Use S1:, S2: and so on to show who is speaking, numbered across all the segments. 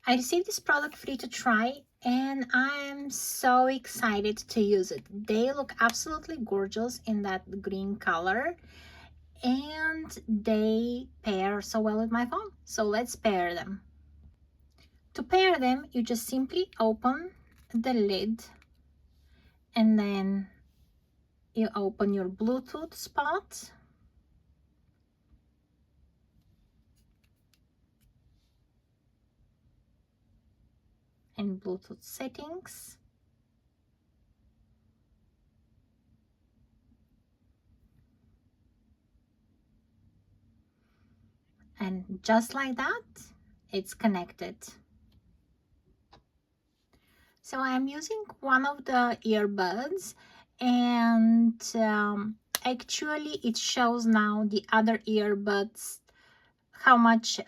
S1: I received this product free to try and I'm so excited to use it. They look absolutely gorgeous in that green color and they pair so well with my phone. So let's pair them. To pair them, you just simply open the lid and then you open your Bluetooth spot. And Bluetooth settings. And just like that, it's connected. So I'm using one of the earbuds and actually it shows now the other earbuds, how much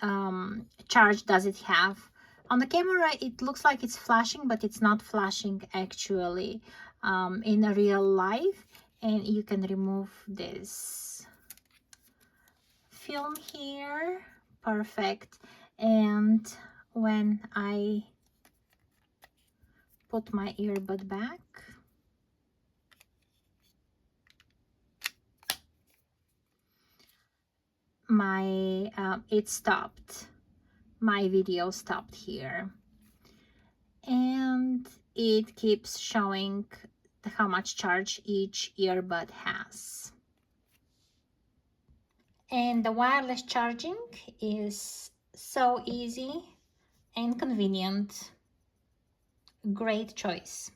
S1: charge does it have. On the camera, it looks like it's flashing, but it's not flashing actually in real life. And you can remove this film here. Perfect. And when I put my earbud back, my it stopped. My video stopped here. And it keeps showing how much charge each earbud has. And the wireless charging is so easy and convenient. Great choice.